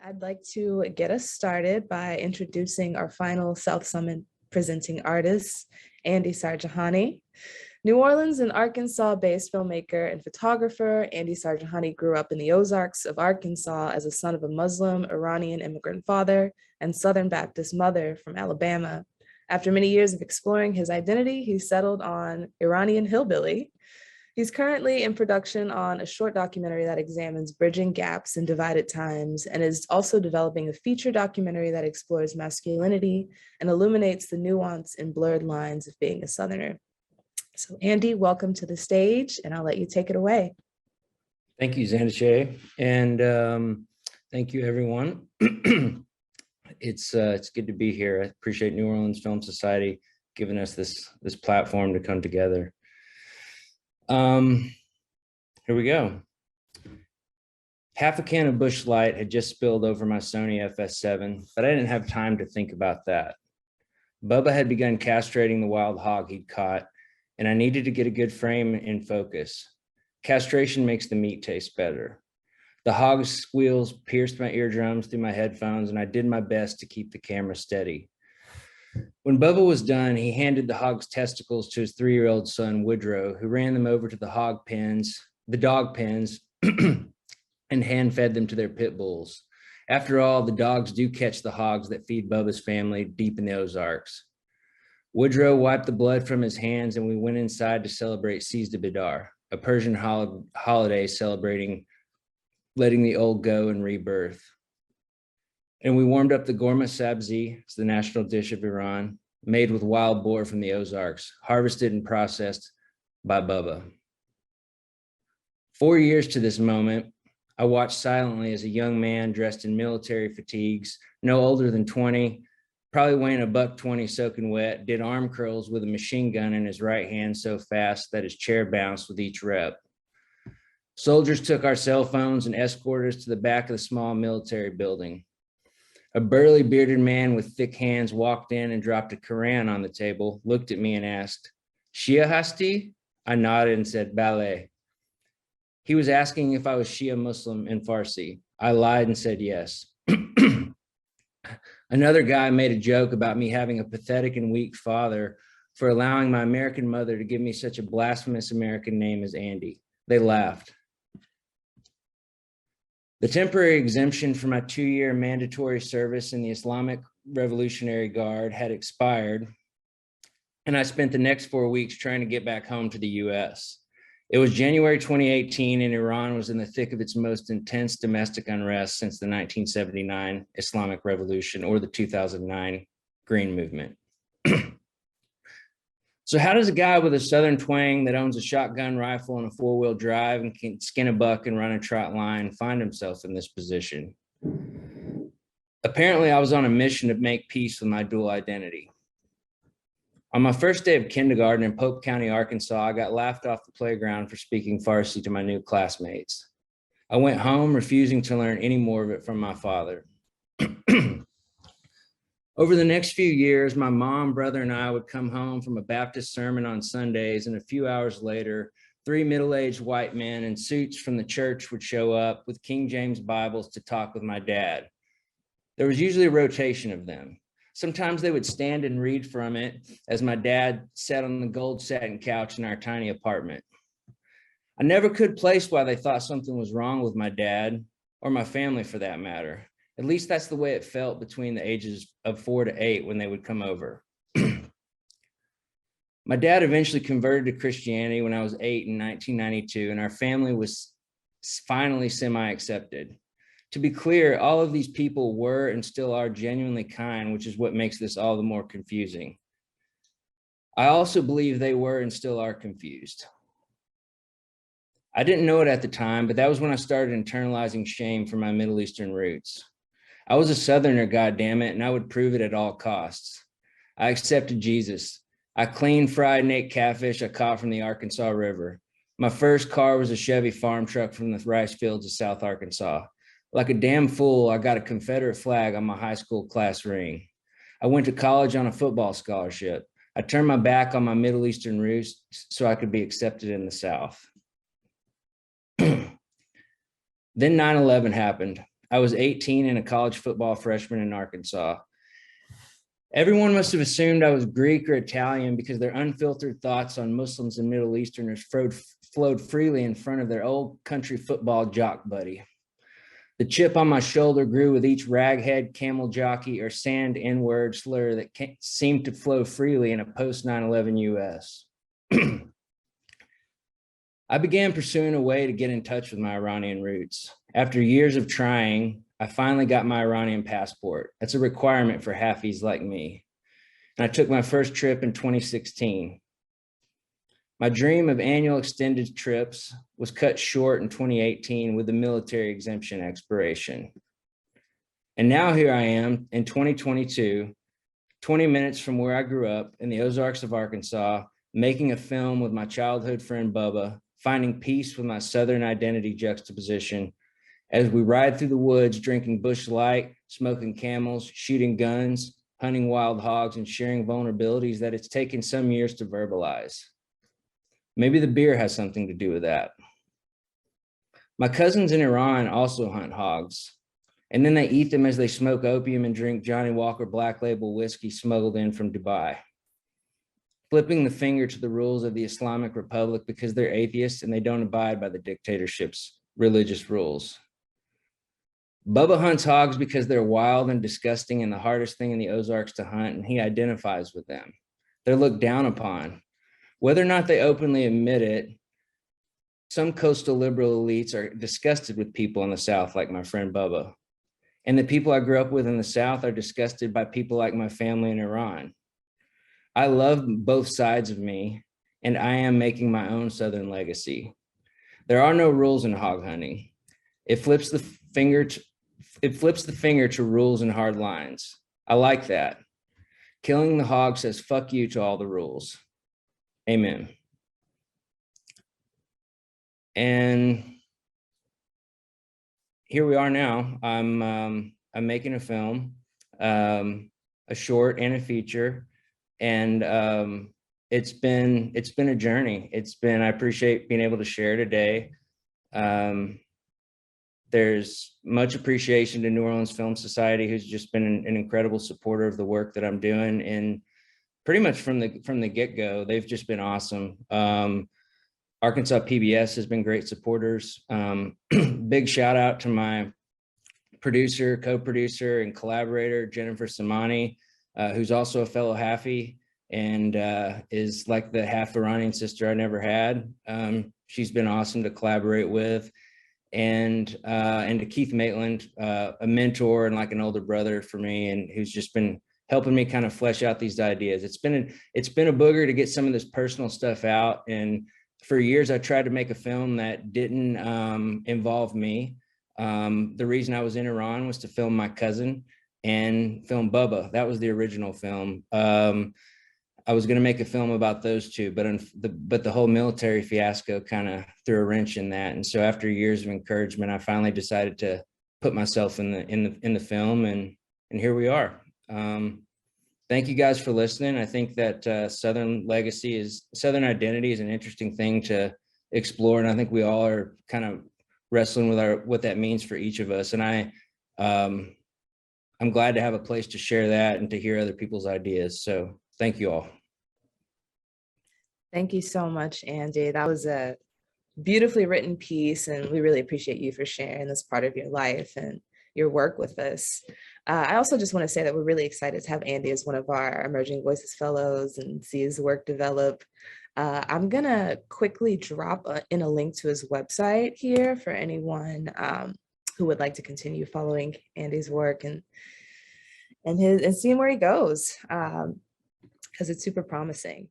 I'd like to get us started by introducing our final South Summit presenting artist, Andy Sarjahani. New Orleans and Arkansas-based filmmaker and photographer, Andy Sarjahani grew up in the Ozarks of Arkansas as a son of a Muslim Iranian immigrant father and Southern Baptist mother from Alabama. After many years of exploring his identity, he settled on Iranian hillbilly. He's currently in production on a short documentary that examines bridging gaps in divided times and is also developing a feature documentary that explores masculinity and illuminates the nuance and blurred lines of being a Southerner. So Andy, welcome to the stage, and I'll let you take it away. Thank you, Xandache, and thank you, everyone. It's good to be here. I appreciate New Orleans Film Society giving us this platform to come together. Here we go. Half a can of Busch Light had just spilled over my Sony FS7, but I didn't have time to think about that. Bubba had begun castrating the wild hog he'd caught, and I needed to get a good frame in focus. Castration makes the meat taste better. The hog's squeals pierced my eardrums through my headphones, and I did my best to keep the camera steady. When Bubba was done, he handed the hog's testicles to his 3-year-old son, Woodrow, who ran them over to the dog pens, and hand-fed them to their pit bulls. After all, the dogs do catch the hogs that feed Bubba's family deep in the Ozarks. Woodrow wiped the blood from his hands, and we went inside to celebrate Seizd Bidar, a Persian holiday celebrating letting the old go and rebirth. And we warmed up the Gorma Sabzi, it's the national dish of Iran, made with wild boar from the Ozarks, harvested and processed by Bubba. 4 years to this moment, I watched silently as a young man dressed in military fatigues, no older than 20, probably weighing a $120 soaking wet, did arm curls with a machine gun in his right hand so fast that his chair bounced with each rep. Soldiers took our cell phones and escorted us to the back of the small military building. A burly bearded man with thick hands walked in and dropped a Quran on the table, looked at me and asked, "Shia Hasti?" I nodded and said, "Ballet." He was asking if I was Shia Muslim in Farsi. I lied and said yes. Another guy made a joke about me having a pathetic and weak father for allowing my American mother to give me such a blasphemous American name as Andy. They laughed. The temporary exemption for my 2-year mandatory service in the Islamic Revolutionary Guard had expired, and I spent the next 4 weeks trying to get back home to the US. It was January 2018, and Iran was in the thick of its most intense domestic unrest since the 1979 Islamic Revolution or the 2009 Green Movement. So how does a guy with a Southern twang that owns a shotgun rifle and a 4-wheel drive and can skin a buck and run a trot line find himself in this position? Apparently, I was on a mission to make peace with my dual identity. On my first day of kindergarten in Pope County, Arkansas, I got laughed off the playground for speaking Farsi to my new classmates. I went home refusing to learn any more of it from my father. Over the next few years, my mom, brother, and I would come home from a Baptist sermon on Sundays, and a few hours later, 3 middle-aged white men in suits from the church would show up with King James Bibles to talk with my dad. There was usually a rotation of them. Sometimes they would stand and read from it as my dad sat on the gold satin couch in our tiny apartment. I never could place why they thought something was wrong with my dad, or my family for that matter. At least that's the way it felt between the ages of 4 to 8 when they would come over. My dad eventually converted to Christianity when I was 8 in 1992, and our family was finally semi-accepted. To be clear, all of these people were and still are genuinely kind, which is what makes this all the more confusing. I also believe they were and still are confused. I didn't know it at the time, but that was when I started internalizing shame for my Middle Eastern roots. I was a Southerner, goddammit, and I would prove it at all costs. I accepted Jesus. I cleaned, fried, and ate catfish I caught from the Arkansas River. My first car was a Chevy farm truck from the rice fields of South Arkansas. Like a damn fool, I got a Confederate flag on my high school class ring. I went to college on a football scholarship. I turned my back on my Middle Eastern roots so I could be accepted in the South. Then 9/11 happened. I was 18 and a college football freshman in Arkansas. Everyone must have assumed I was Greek or Italian because their unfiltered thoughts on Muslims and Middle Easterners flowed freely in front of their old country football jock buddy. The chip on my shoulder grew with each raghead, camel jockey, or sand N-word slur that seemed to flow freely in a post-9/11 US. I began pursuing a way to get in touch with my Iranian roots. After years of trying, I finally got my Iranian passport. That's a requirement for halfies like me. And I took my first trip in 2016. My dream of annual extended trips was cut short in 2018 with the military exemption expiration. And now here I am in 2022, 20 minutes from where I grew up in the Ozarks of Arkansas, making a film with my childhood friend Bubba, finding peace with my Southern identity juxtaposition as we ride through the woods, drinking Busch Light, smoking Camels, shooting guns, hunting wild hogs, and sharing vulnerabilities that it's taken some years to verbalize. Maybe the beer has something to do with that. My cousins in Iran also hunt hogs, and then they eat them as they smoke opium and drink Johnny Walker Black Label whiskey smuggled in from Dubai. Flipping the finger to the rules of the Islamic Republic because they're atheists and they don't abide by the dictatorship's religious rules. Bubba hunts hogs because they're wild and disgusting and the hardest thing in the Ozarks to hunt, and he identifies with them. They're looked down upon. Whether or not they openly admit it, some coastal liberal elites are disgusted with people in the South like my friend Bubba. And the people I grew up with in the South are disgusted by people like my family in Iran. I love both sides of me, and I am making my own Southern legacy. There are no rules in hog hunting. It flips the finger to rules and hard lines. I like that. Killing the hog says fuck you to all the rules. Amen. And here we are now. I'm making a film, a short and a feature, and it's been a journey. I appreciate being able to share today. There's much appreciation to New Orleans Film Society, who's just been an incredible supporter of the work that I'm doing, and pretty much from the get-go, they've just been awesome. Arkansas PBS has been great supporters. Big shout out to my producer, co-producer, and collaborator, Jennifer Samani, who's also a fellow Halfie and is like the half Iranian sister I never had. She's been awesome to collaborate with. And to Keith Maitland, a mentor and like an older brother for me, and who's just been helping me kind of flesh out these ideas. It's been a booger to get some of this personal stuff out. And for years, I tried to make a film that didn't involve me. The reason I was in Iran was to film my cousin and film Bubba. That was the original film. I was going to make a film about those two, but the whole military fiasco kind of threw a wrench in that. And so after years of encouragement, I finally decided to put myself in the film, and here we are. Thank you guys for listening. I think that Southern identity is an interesting thing to explore, and I think we all are kind of wrestling with what that means for each of us. And I'm glad to have a place to share that and to hear other people's ideas. So thank you all. Thank you so much, Andy. That was a beautifully written piece, and we really appreciate you for sharing this part of your life and your work with us. I also just want to say that we're really excited to have Andy as one of our Emerging Voices Fellows and see his work develop. I'm going to quickly drop in a link to his website here for anyone who would like to continue following Andy's work and seeing where he goes, because it's super promising.